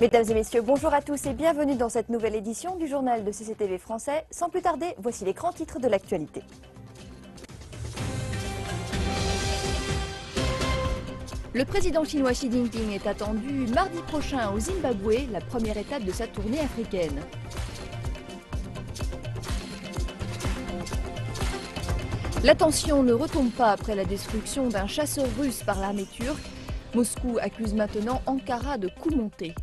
Mesdames et messieurs, bonjour à tous et bienvenue dans cette nouvelle édition du journal de CCTV français. Sans plus tarder, voici les grands titres de l'actualité. Le président chinois Xi Jinping est attendu mardi prochain au Zimbabwe, la première étape de sa tournée africaine. La tension ne retombe pas après la destruction d'un chasseur russe par l'armée turque. Moscou accuse maintenant Ankara de coups montés.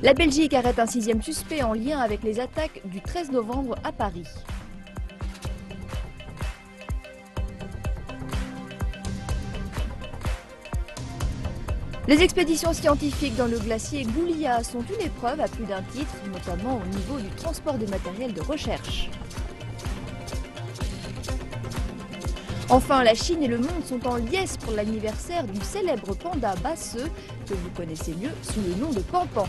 La Belgique arrête un 6e suspect en lien avec les attaques du 13 novembre à Paris. Les expéditions scientifiques dans le glacier Goulia sont une épreuve à plus d'un titre, notamment au niveau du transport de matériel de recherche. Enfin, la Chine et le monde sont en liesse pour l'anniversaire du célèbre panda Basseux, que vous connaissez mieux sous le nom de Pampan.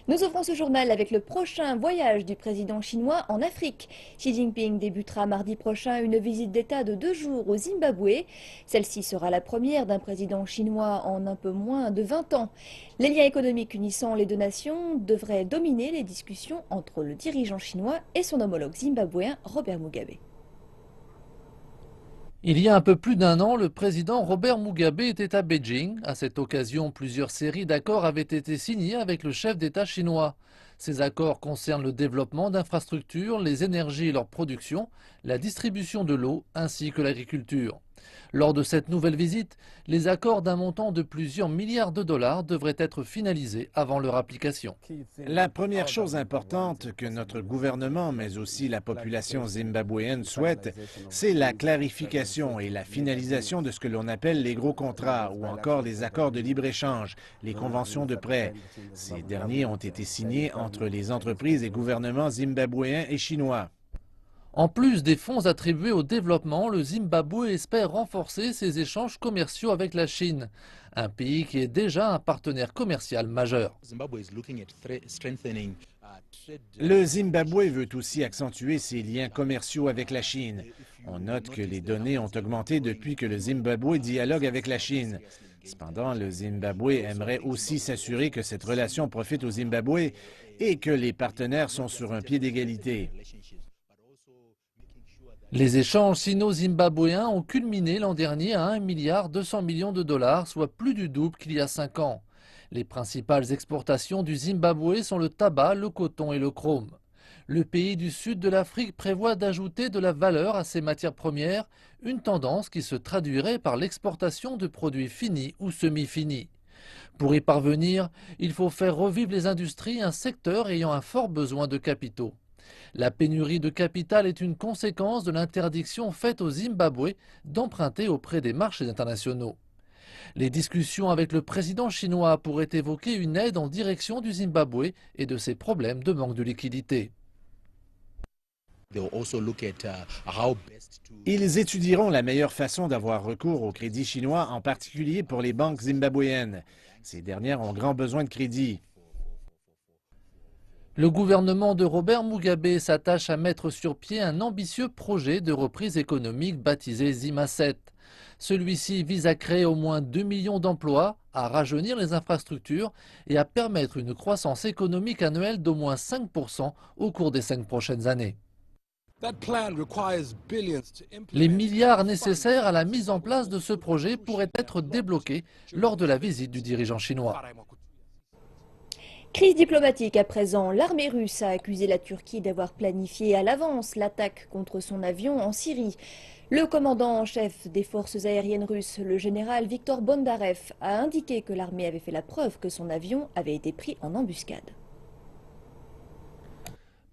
Nous ouvrons ce journal avec le prochain voyage du président chinois en Afrique. Xi Jinping débutera mardi prochain une visite d'État de 2 jours au Zimbabwe. Celle-ci sera la première d'un président chinois en un peu moins de 20 ans. Les liens économiques unissant les deux nations devraient dominer les discussions entre le dirigeant chinois et son homologue zimbabwéen Robert Mugabe. Il y a un peu plus d'un an, le président Robert Mugabe était à Beijing. À cette occasion, plusieurs séries d'accords avaient été signées avec le chef d'État chinois. Ces accords concernent le développement d'infrastructures, les énergies et leur production, la distribution de l'eau ainsi que l'agriculture. Lors de cette nouvelle visite, les accords d'un montant de plusieurs milliards de dollars devraient être finalisés avant leur application. La première chose importante que notre gouvernement, mais aussi la population zimbabwéenne souhaite, c'est la clarification et la finalisation de ce que l'on appelle les gros contrats ou encore les accords de libre-échange, les conventions de prêt. Ces derniers ont été signés entre les entreprises et gouvernements zimbabwéens et chinois. En plus des fonds attribués au développement, le Zimbabwe espère renforcer ses échanges commerciaux avec la Chine, un pays qui est déjà un partenaire commercial majeur. Le Zimbabwe veut aussi accentuer ses liens commerciaux avec la Chine. On note que les données ont augmenté depuis que le Zimbabwe dialogue avec la Chine. Cependant, le Zimbabwe aimerait aussi s'assurer que cette relation profite au Zimbabwe et que les partenaires sont sur un pied d'égalité. Les échanges sino-zimbabwéens ont culminé l'an dernier à 1,2 milliard de dollars, soit plus du double qu'il y a 5 ans. Les principales exportations du Zimbabwe sont le tabac, le coton et le chrome. Le pays du sud de l'Afrique prévoit d'ajouter de la valeur à ses matières premières, une tendance qui se traduirait par l'exportation de produits finis ou semi-finis. Pour y parvenir, il faut faire revivre les industries, un secteur ayant un fort besoin de capitaux. La pénurie de capital est une conséquence de l'interdiction faite au Zimbabwe d'emprunter auprès des marchés internationaux. Les discussions avec le président chinois pourraient évoquer une aide en direction du Zimbabwe et de ses problèmes de manque de liquidité. Ils étudieront la meilleure façon d'avoir recours au crédit chinois, en particulier pour les banques zimbabwéennes. Ces dernières ont grand besoin de crédit. Le gouvernement de Robert Mugabe s'attache à mettre sur pied un ambitieux projet de reprise économique baptisé Zima 7. Celui-ci vise à créer au moins 2 millions d'emplois, à rajeunir les infrastructures et à permettre une croissance économique annuelle d'au moins 5% au cours des 5 prochaines années. Les milliards nécessaires à la mise en place de ce projet pourraient être débloqués lors de la visite du dirigeant chinois. Crise diplomatique à présent, l'armée russe a accusé la Turquie d'avoir planifié à l'avance l'attaque contre son avion en Syrie. Le commandant en chef des forces aériennes russes, le général Viktor Bondarev, a indiqué que l'armée avait fait la preuve que son avion avait été pris en embuscade.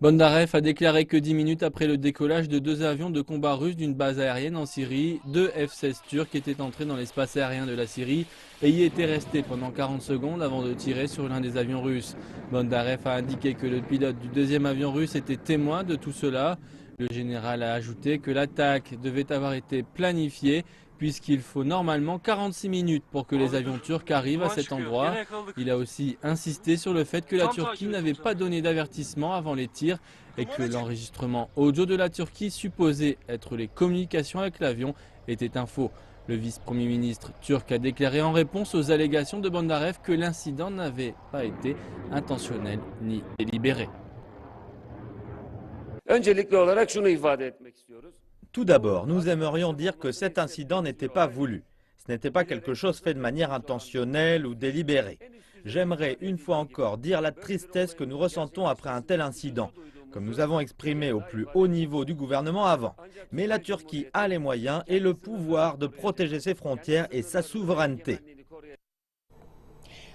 Bondarev a déclaré que 10 minutes après le décollage de 2 avions de combat russes d'une base aérienne en Syrie, 2 F-16 turcs étaient entrés dans l'espace aérien de la Syrie et y étaient restés pendant 40 secondes avant de tirer sur l'un des avions russes. Bondarev a indiqué que le pilote du 2e avion russe était témoin de tout cela. Le général a ajouté que l'attaque devait avoir été planifiée puisqu'il faut normalement 46 minutes pour que les avions turcs arrivent à cet endroit. Il a aussi insisté sur le fait que la Turquie n'avait pas donné d'avertissement avant les tirs et que l'enregistrement audio de la Turquie supposé être les communications avec l'avion était un faux. Le vice-premier ministre turc a déclaré en réponse aux allégations de Bandarev que l'incident n'avait pas été intentionnel ni délibéré. Tout d'abord, nous aimerions dire que cet incident n'était pas voulu. Ce n'était pas quelque chose fait de manière intentionnelle ou délibérée. J'aimerais une fois encore dire la tristesse que nous ressentons après un tel incident, comme nous avons exprimé au plus haut niveau du gouvernement avant. Mais la Turquie a les moyens et le pouvoir de protéger ses frontières et sa souveraineté.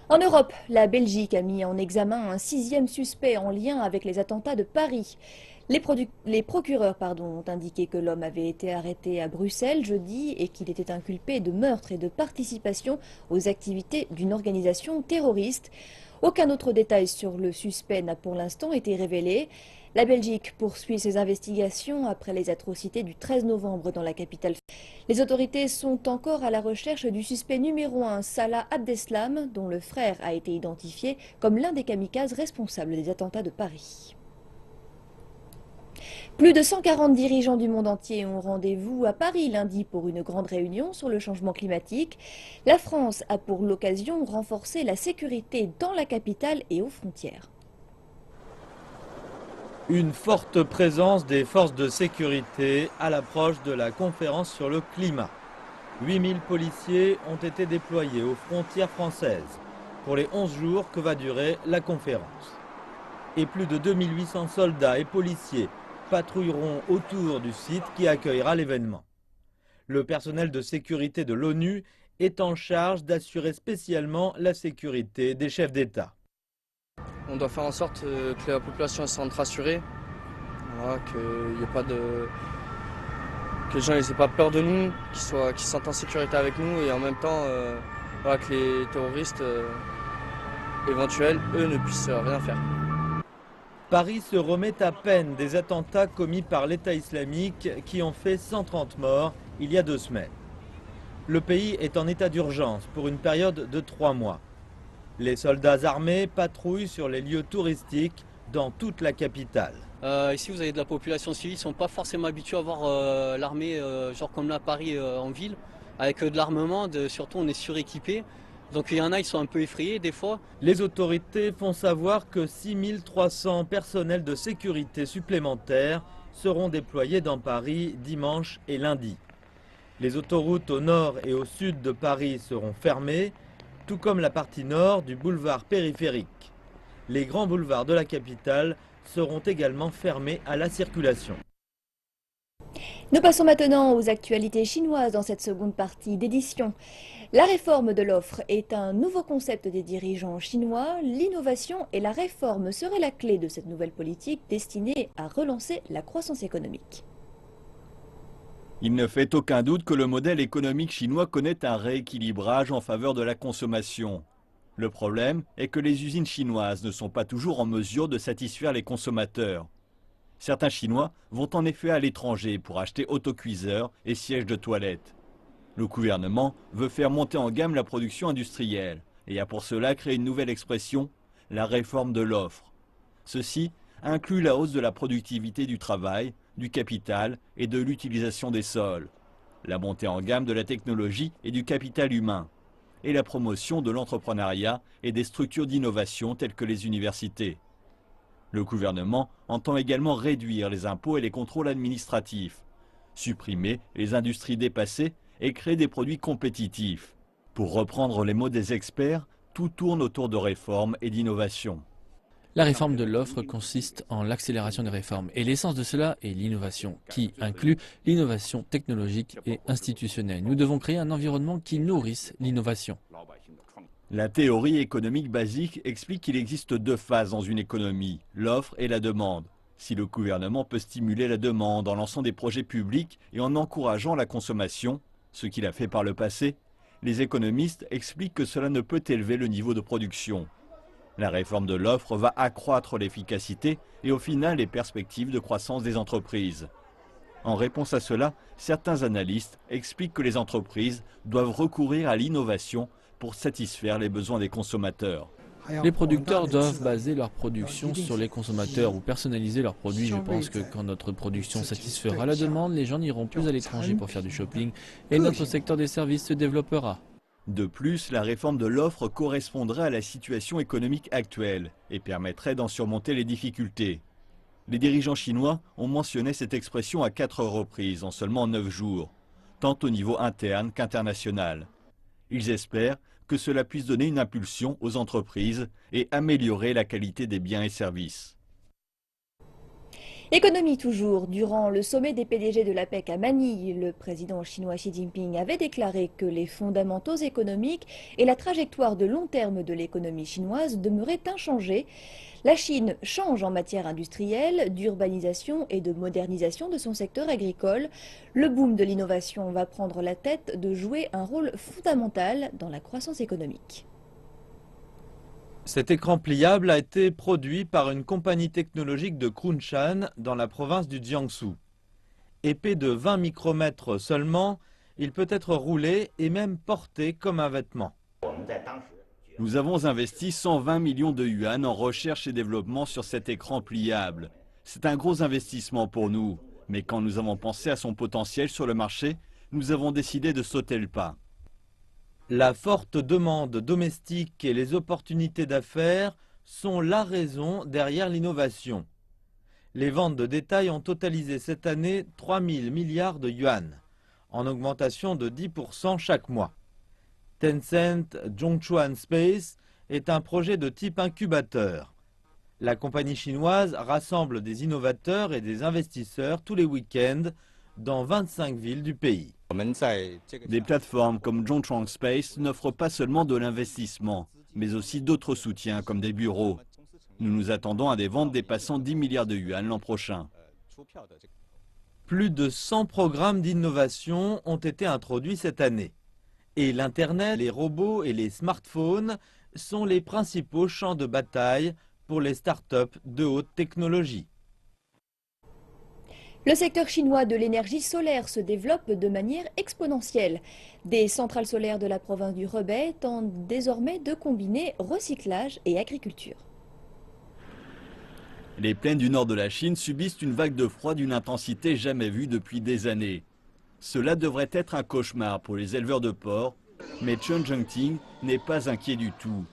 En Europe, la Belgique a mis en examen un 6e suspect en lien avec les attentats de Paris. Les procureurs ont indiqué que l'homme avait été arrêté à Bruxelles jeudi et qu'il était inculpé de meurtre et de participation aux activités d'une organisation terroriste. Aucun autre détail sur le suspect n'a pour l'instant été révélé. La Belgique poursuit ses investigations après les atrocités du 13 novembre dans la capitale. Les autorités sont encore à la recherche du suspect numéro 1, Salah Abdeslam, dont le frère a été identifié comme l'un des kamikazes responsables des attentats de Paris. Plus de 140 dirigeants du monde entier ont rendez-vous à Paris lundi pour une grande réunion sur le changement climatique. La France a pour l'occasion renforcé la sécurité dans la capitale et aux frontières. Une forte présence des forces de sécurité à l'approche de la conférence sur le climat. 8000 policiers ont été déployés aux frontières françaises pour les 11 jours que va durer la conférence. Et plus de 2800 soldats et policiers patrouilleront autour du site qui accueillera l'événement. Le personnel de sécurité de l'ONU est en charge d'assurer spécialement la sécurité des chefs d'État. On doit faire en sorte que la population se sente rassurée, voilà, qu'il y ait pas de... que les gens n'aient pas peur de nous, qu'ils se sentent en sécurité avec nous et en même temps voilà, que les terroristes éventuels, eux, ne puissent rien faire. Paris se remet à peine des attentats commis par l'État islamique qui ont fait 130 morts il y a 2 semaines. Le pays est en état d'urgence pour une période de 3 mois. Les soldats armés patrouillent sur les lieux touristiques dans toute la capitale. Ici vous avez de la population civile, ils ne sont pas forcément habitués à voir l'armée, genre comme là à Paris en ville, avec de l'armement, surtout on est suréquipé. Donc il y en a, ils sont un peu effrayés des fois. Les autorités font savoir que 6300 personnels de sécurité supplémentaires seront déployés dans Paris dimanche et lundi. Les autoroutes au nord et au sud de Paris seront fermées, tout comme la partie nord du boulevard périphérique. Les grands boulevards de la capitale seront également fermés à la circulation. Nous passons maintenant aux actualités chinoises dans cette seconde partie d'édition. La réforme de l'offre est un nouveau concept des dirigeants chinois. L'innovation et la réforme seraient la clé de cette nouvelle politique destinée à relancer la croissance économique. Il ne fait aucun doute que le modèle économique chinois connaît un rééquilibrage en faveur de la consommation. Le problème est que les usines chinoises ne sont pas toujours en mesure de satisfaire les consommateurs. Certains Chinois vont en effet à l'étranger pour acheter autocuiseurs et sièges de toilette. Le gouvernement veut faire monter en gamme la production industrielle et a pour cela créé une nouvelle expression, la réforme de l'offre. Ceci inclut la hausse de la productivité du travail, du capital et de l'utilisation des sols, la montée en gamme de la technologie et du capital humain, et la promotion de l'entrepreneuriat et des structures d'innovation telles que les universités. Le gouvernement entend également réduire les impôts et les contrôles administratifs, supprimer les industries dépassées et créer des produits compétitifs. Pour reprendre les mots des experts, tout tourne autour de réformes et d'innovation. La réforme de l'offre consiste en l'accélération des réformes et l'essence de cela est l'innovation, qui inclut l'innovation technologique et institutionnelle. Nous devons créer un environnement qui nourrisse l'innovation. La théorie économique basique explique qu'il existe 2 phases dans une économie, l'offre et la demande. Si le gouvernement peut stimuler la demande en lançant des projets publics et en encourageant la consommation, ce qu'il a fait par le passé, les économistes expliquent que cela ne peut élever le niveau de production. La réforme de l'offre va accroître l'efficacité et au final les perspectives de croissance des entreprises. En réponse à cela, certains analystes expliquent que les entreprises doivent recourir à l'innovation pour satisfaire les besoins des consommateurs. Les producteurs doivent baser leur production sur les consommateurs ou personnaliser leurs produits. Je pense que quand notre production satisfera la demande, les gens n'iront plus à l'étranger pour faire du shopping et notre secteur des services se développera. De plus, la réforme de l'offre correspondrait à la situation économique actuelle et permettrait d'en surmonter les difficultés. Les dirigeants chinois ont mentionné cette expression à 4 reprises en seulement 9 jours, tant au niveau interne qu'international. Ils espèrent que cela puisse donner une impulsion aux entreprises et améliorer la qualité des biens et services. Économie toujours. Durant le sommet des PDG de l'APEC à Manille, le président chinois Xi Jinping avait déclaré que les fondamentaux économiques et la trajectoire de long terme de l'économie chinoise demeuraient inchangés. La Chine change en matière industrielle, d'urbanisation et de modernisation de son secteur agricole. Le boom de l'innovation va prendre la tête de jouer un rôle fondamental dans la croissance économique. Cet écran pliable a été produit par une compagnie technologique de Kunshan dans la province du Jiangsu. Épais de 20 micromètres seulement, il peut être roulé et même porté comme un vêtement. Nous avons investi 120 millions de yuan en recherche et développement sur cet écran pliable. C'est un gros investissement pour nous, mais quand nous avons pensé à son potentiel sur le marché, nous avons décidé de sauter le pas. La forte demande domestique et les opportunités d'affaires sont la raison derrière l'innovation. Les ventes de détail ont totalisé cette année 3 000 milliards de yuan, en augmentation de 10% chaque mois. Tencent Zhongchuan Space est un projet de type incubateur. La compagnie chinoise rassemble des innovateurs et des investisseurs tous les week-ends dans 25 villes du pays. Des plateformes comme Zhongchuan Space n'offrent pas seulement de l'investissement, mais aussi d'autres soutiens comme des bureaux. Nous nous attendons à des ventes dépassant 10 milliards de yuan l'an prochain. Plus de 100 programmes d'innovation ont été introduits cette année. Et l'Internet, les robots et les smartphones sont les principaux champs de bataille pour les startups de haute technologie. Le secteur chinois de l'énergie solaire se développe de manière exponentielle. Des centrales solaires de la province du Hebei tentent désormais de combiner recyclage et agriculture. Les plaines du nord de la Chine subissent une vague de froid d'une intensité jamais vue depuis des années. Cela devrait être un cauchemar pour les éleveurs de porcs, mais Chen Zhengting n'est pas inquiet du tout.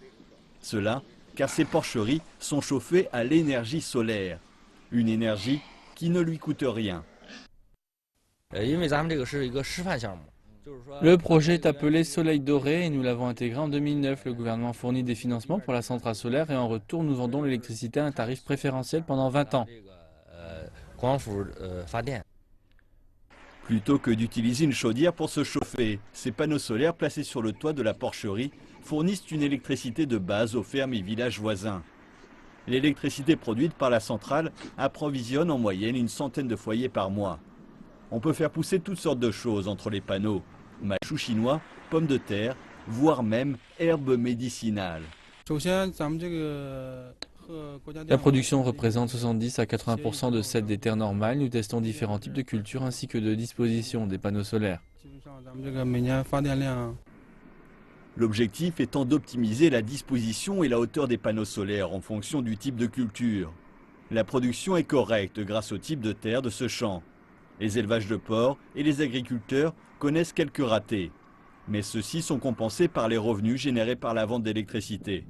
Cela car ses porcheries sont chauffées à l'énergie solaire, une énergie qui ne lui coûte rien. Le projet est appelé Soleil Doré et nous l'avons intégré en 2009. Le gouvernement fournit des financements pour la centrale solaire et en retour nous vendons l'électricité à un tarif préférentiel pendant 20 ans. Plutôt que d'utiliser une chaudière pour se chauffer, ces panneaux solaires placés sur le toit de la porcherie fournissent une électricité de base aux fermes et villages voisins. L'électricité produite par la centrale approvisionne en moyenne une centaine de foyers par mois. On peut faire pousser toutes sortes de choses entre les panneaux, choux chinois, pommes de terre, voire même herbes médicinales. La production représente 70 à 80% de celle des terres normales. Nous testons différents types de cultures ainsi que de dispositions des panneaux solaires. L'objectif étant d'optimiser la disposition et la hauteur des panneaux solaires en fonction du type de culture. La production est correcte grâce au type de terre de ce champ. Les élevages de porcs et les agriculteurs connaissent quelques ratés, mais ceux-ci sont compensés par les revenus générés par la vente d'électricité.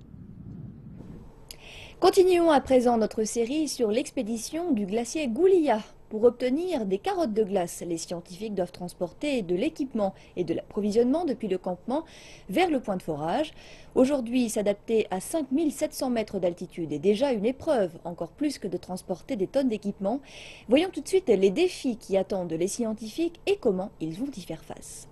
Continuons à présent notre série sur l'expédition du glacier Goulia. Pour obtenir des carottes de glace, les scientifiques doivent transporter de l'équipement et de l'approvisionnement depuis le campement vers le point de forage. Aujourd'hui, s'adapter à 5700 mètres d'altitude est déjà une épreuve, encore plus que de transporter des tonnes d'équipement. Voyons tout de suite les défis qui attendent les scientifiques et comment ils vont y faire face.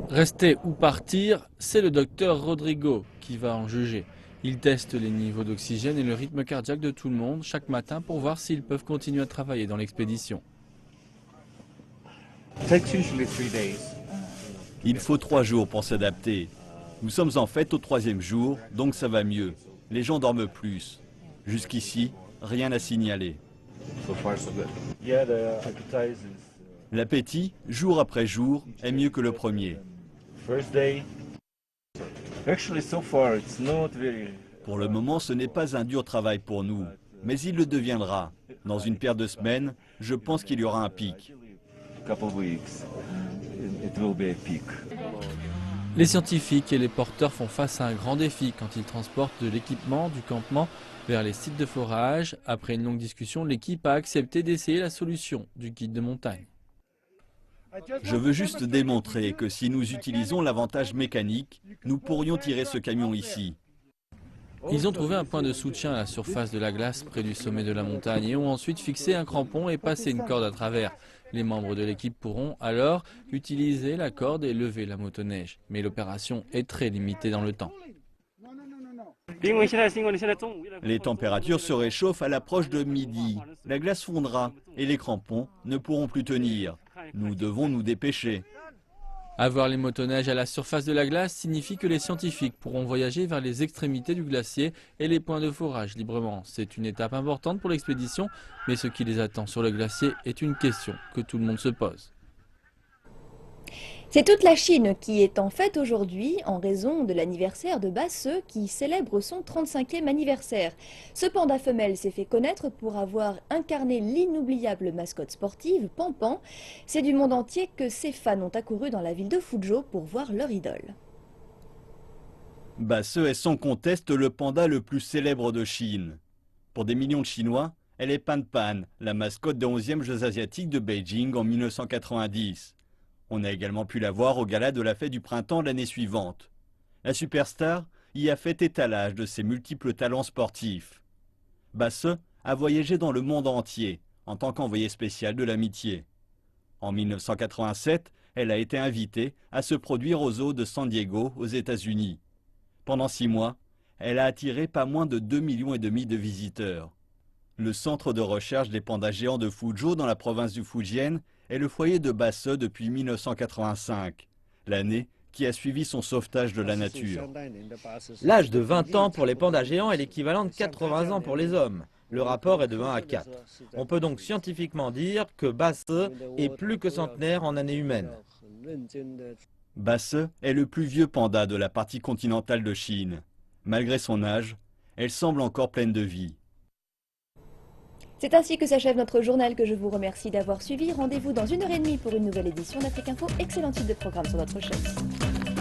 Rester ou partir, c'est le docteur Rodrigo qui va en juger. Il teste les niveaux d'oxygène et le rythme cardiaque de tout le monde chaque matin pour voir s'ils peuvent continuer à travailler dans l'expédition. Il faut 3 jours pour s'adapter. Nous sommes en fait au 3e jour, donc ça va mieux. Les gens dorment plus. Jusqu'ici, rien à signaler. L'appétit, jour après jour, est mieux que le premier. Pour le moment, ce n'est pas un dur travail pour nous, mais il le deviendra. Dans une paire de semaines, je pense qu'il y aura un pic. Les scientifiques et les porteurs font face à un grand défi quand ils transportent de l'équipement du campement vers les sites de forage. Après une longue discussion, l'équipe a accepté d'essayer la solution du guide de montagne. Je veux juste démontrer que si nous utilisons l'avantage mécanique, nous pourrions tirer ce camion ici. Ils ont trouvé un point de soutien à la surface de la glace près du sommet de la montagne et ont ensuite fixé un crampon et passé une corde à travers. Les membres de l'équipe pourront alors utiliser la corde et lever la motoneige. Mais l'opération est très limitée dans le temps. Les températures se réchauffent à l'approche de midi. La glace fondra et les crampons ne pourront plus tenir. Nous devons nous dépêcher. Avoir les motoneiges à la surface de la glace signifie que les scientifiques pourront voyager vers les extrémités du glacier et les points de forage librement. C'est une étape importante pour l'expédition, mais ce qui les attend sur le glacier est une question que tout le monde se pose. C'est toute la Chine qui est en fête aujourd'hui en raison de l'anniversaire de Basse qui célèbre son 35e anniversaire. Ce panda femelle s'est fait connaître pour avoir incarné l'inoubliable mascotte sportive Pan Pan. C'est du monde entier que ses fans ont accouru dans la ville de Fuzhou pour voir leur idole. Basse est sans conteste le panda le plus célèbre de Chine. Pour des millions de Chinois, elle est Pan Pan, la mascotte des 11e Jeux asiatiques de Beijing en 1990. On a également pu la voir au gala de la fête du printemps l'année suivante. La superstar y a fait étalage de ses multiples talents sportifs. Basse a voyagé dans le monde entier en tant qu'envoyée spéciale de l'amitié. En 1987, elle a été invitée à se produire au zoo de San Diego aux États-Unis. Pendant 6 mois, elle a attiré pas moins de 2,5 millions de visiteurs. Le centre de recherche des pandas géants de Fuzhou dans la province du Fujian est le foyer de Basse depuis 1985, l'année qui a suivi son sauvetage de la nature. L'âge de 20 ans pour les pandas géants est l'équivalent de 80 ans pour les hommes. Le rapport est de 1 à 4. On peut donc scientifiquement dire que Basse est plus que centenaire en années humaines. Basse est le plus vieux panda de la partie continentale de Chine. Malgré son âge, elle semble encore pleine de vie. C'est ainsi que s'achève notre journal que je vous remercie d'avoir suivi. Rendez-vous dans 1h30 pour une nouvelle édition d'Afrique Info. Excellent type de programme sur notre chaîne.